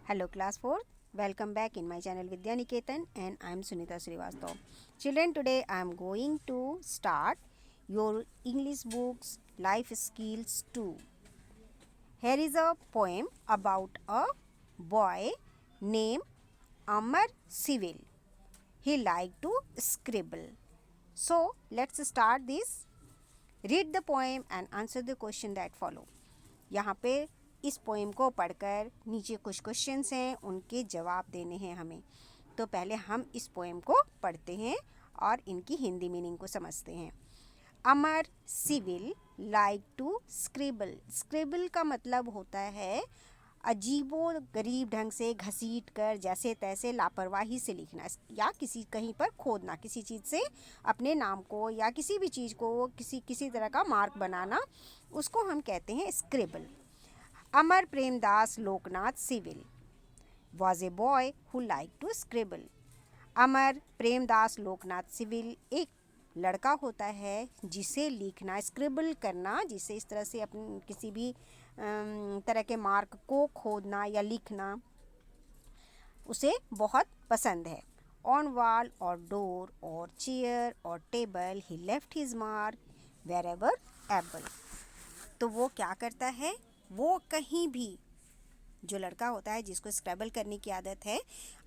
Hello class 4, welcome back in my channel Vidya Niketan and I am Sunita Srivastav. Children, today I am going to start your English books life skills 2. Here is a poem about a boy named Amar Civil. He liked to scribble. So let's start this. Read the poem and answer the question that follow. यहाँ पे इस poem को पढ़कर नीचे कुछ questions हैं, उनके जवाब देने हैं हमें. तो पहले हम इस पोएम को पढ़ते हैं और इनकी हिंदी मीनिंग को समझते हैं. Amar civil like to scribble. Scribble का मतलब होता है अजीबो गरीब ढंग से घसीट कर जैसे तैसे लापरवाही से लिखना या किसी कहीं पर खोदना, किसी चीज़ से अपने नाम को या किसी भी चीज़ को किसी तरह का मार्क बनाना, उसको हम कहते हैं scribble. Amar Premdas Loknath civil was a boy who like to scribble. Amar Premdas Loknath civil एक लड़का होता है जिसे लिखना, स्क्रिबल करना, जिसे इस तरह से अपने किसी भी तरह के मार्क को खोदना या लिखना उसे बहुत पसंद है. ऑन वॉल और डोर और चेयर और table he left his mark where ever able. तो वो क्या करता है, वो कहीं भी, जो लड़का होता है जिसको स्क्रैबल करने की आदत है,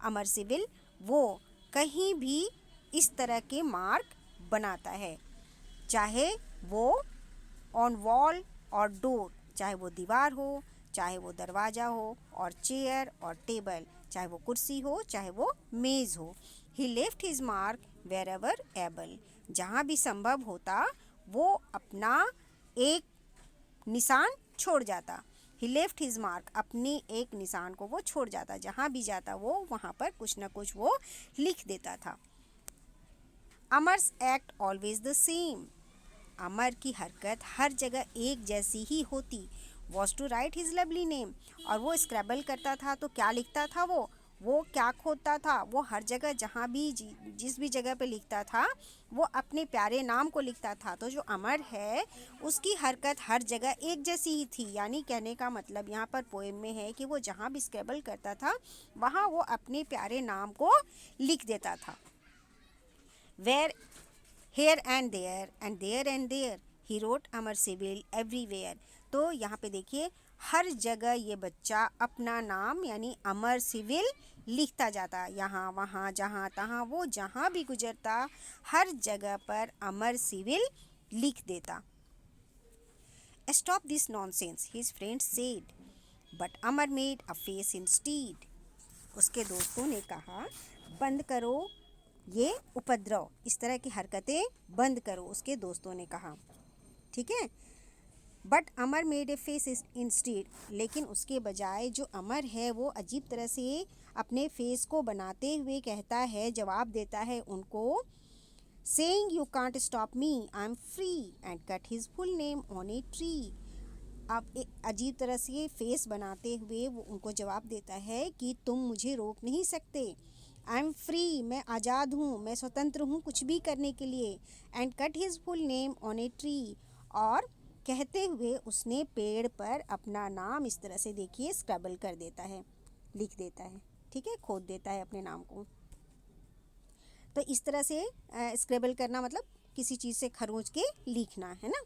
अमर सिविल, वो कहीं भी इस तरह के मार्क बनाता है. चाहे वो ऑन वॉल और डोर, चाहे वो दीवार हो, चाहे वो दरवाज़ा हो, और चेयर और टेबल, चाहे वो कुर्सी हो, चाहे वो मेज़ हो. He left his mark where ever able. जहाँ भी संभव होता वो अपना एक निशान छोड़ जाता. ही लेफ्ट हिज मार्क, अपने एक निशान को वो छोड़ जाता. जहाँ भी जाता वो वहाँ पर कुछ ना कुछ वो लिख देता था. Amar's act always the same. Amar की हरकत हर जगह एक जैसी ही होती. Was to write his lovely name. और वो स्क्रैबल करता था तो क्या लिखता था, वो क्या खोदता था, वो हर जगह जहाँ भी जिस भी जगह पे लिखता था वो अपने प्यारे नाम को लिखता था. तो जो अमर है उसकी हरकत हर जगह एक जैसी ही थी. यानी कहने का मतलब यहाँ पर पोएम में है कि वो जहाँ भी स्क्रैबल करता था वहाँ वो अपने प्यारे नाम को लिख देता था. Where here and there he wrote Amar civil everywhere. तो यहाँ पे देखिए हर जगह ये बच्चा अपना नाम यानी अमर सिविल लिखता जाता. यहाँ वहाँ जहाँ तहाँ वो जहाँ भी गुजरता हर जगह पर अमर सिविल लिख देता. Stop this nonsense his friends said but Amar made a face instead. उसके दोस्तों ने कहा बंद करो ये उपद्रव, इस तरह की हरकतें बंद करो, उसके दोस्तों ने कहा. ठीक है. But Amar made a face instead, लेकिन उसके बजाय जो अमर है वो अजीब तरह से अपने फेस को बनाते हुए कहता है, जवाब देता है उनको, saying you can't stop me I am free and cut his full name on a tree. अब एक अजीब तरह से फेस बनाते हुए वो उनको जवाब देता है कि तुम मुझे रोक नहीं सकते. आई एम फ्री, मैं आज़ाद हूँ, मैं स्वतंत्र हूँ कुछ भी करने के लिए. And cut his full name on a tree, और कहते हुए उसने पेड़ पर अपना नाम इस तरह से देखिए स्क्रैबल कर देता है, लिख देता है. ठीक है, खोद देता है अपने नाम को. तो इस तरह से स्क्रैबल करना मतलब किसी चीज़ से खरोंच के लिखना है ना.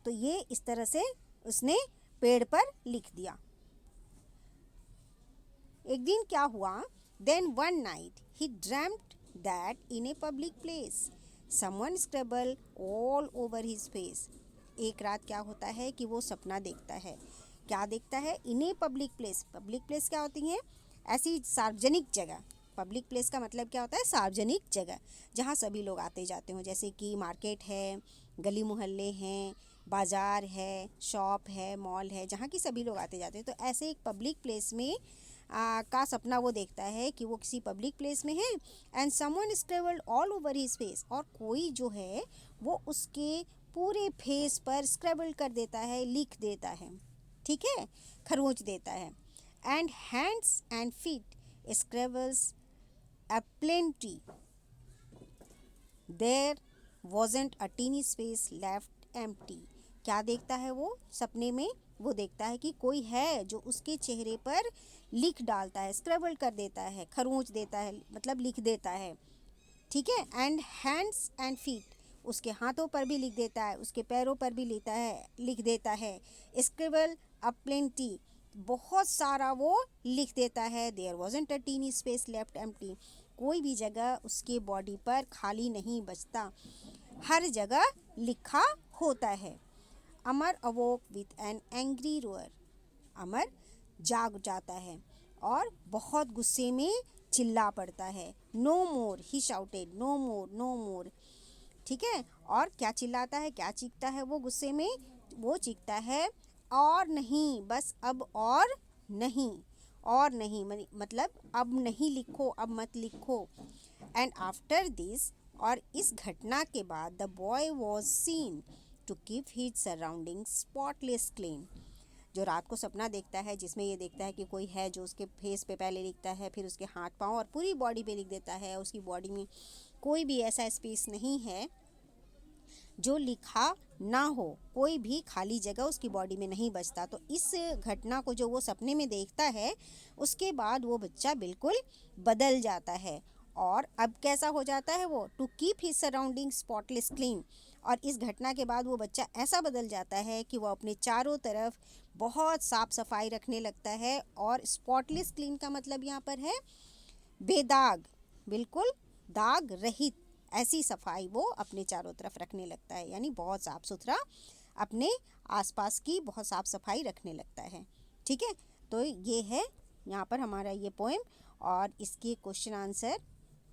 तो ये इस तरह से उसने पेड़ पर लिख दिया. एक दिन क्या हुआ, then one night he dreamt that in a public place someone scribbled all over his face. एक रात क्या होता है कि वो सपना देखता है. क्या देखता है, in a public place. Public place क्या होती हैं, ऐसी सार्वजनिक जगह. पब्लिक प्लेस का मतलब क्या होता है, सार्वजनिक जगह जहाँ सभी लोग आते जाते हों, जैसे कि मार्केट है, गली मोहल्ले हैं, बाज़ार है, शॉप है, मॉल है, जहाँ की सभी लोग आते जाते हैं. तो ऐसे एक पब्लिक प्लेस में का सपना वो देखता है कि वो किसी पब्लिक प्लेस में है. And someone scribbled all over his face, और कोई जो है वो उसके पूरे फेस पर स्क्रैबल कर देता है, लिख देता है. ठीक है, खरोंच देता है. And hands and feet scrabbles a plenty, there wasn't a tiny space left empty. क्या देखता है वो सपने में वो देखता है कि कोई है जो उसके चेहरे पर लिख डालता है, स्क्रैबल कर देता है, खरोंच देता है, मतलब लिख देता है। ठीक है। एंड हैंड्स एंड फीट, उसके हाथों पर भी लिख देता है, उसके पैरों पर भी लिख देता है। स्क्रिबल अ प्लेंटी, बहुत सारा वो लिख देता है। There wasn't a tiny space left empty, कोई भी जगह उसके बॉडी पर खाली नहीं बचता, हर जगह लिखा होता है। Amar awoke with an angry roar, Amar जाग जाता है और बहुत गुस्से में चिल्ला पड़ता है। नो मोर ही शाउटेड, नो मोर, नो मोर। ठीक है। और क्या चिल्लाता है, क्या चीखता है वो गुस्से में? वो चीखता है और नहीं, बस अब और नहीं, और नहीं मतलब अब नहीं लिखो, अब मत लिखो। एंड आफ्टर दिस, और इस घटना के बाद, the boy was seen to keep his surrounding spotless clean. जो रात को सपना देखता है जिसमें ये देखता है कि कोई है जो उसके फेस पे पहले लिखता है, फिर उसके हाथ पाँव और पूरी बॉडी पे लिख देता है, उसकी बॉडी में कोई भी ऐसा स्पेस नहीं है जो लिखा ना हो, कोई भी खाली जगह उसकी बॉडी में नहीं बचता। तो इस घटना को जो वो सपने में देखता है, उसके बाद वो बच्चा बिल्कुल बदल जाता है। और अब कैसा हो जाता है वो? To keep his surrounding spotless clean. और इस घटना के बाद वो बच्चा ऐसा बदल जाता है कि वो अपने चारों तरफ बहुत साफ सफाई रखने लगता है। और स्पॉटलेस क्लीन का मतलब यहाँ पर है बेदाग, बिल्कुल दाग रहित, ऐसी सफाई वो अपने चारों तरफ रखने लगता है, यानी बहुत साफ सुथरा अपने आसपास की बहुत साफ सफाई रखने लगता है। ठीक है। तो ये है यहाँ पर हमारा ये पोएम, और इसके क्वेश्चन आंसर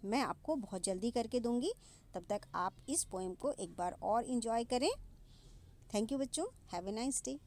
मैं आपको बहुत जल्दी करके दूंगी। तब तक आप इस पोएम को एक बार और इन्जॉय करें। थैंक यू बच्चों, हैव ए नाइस डे।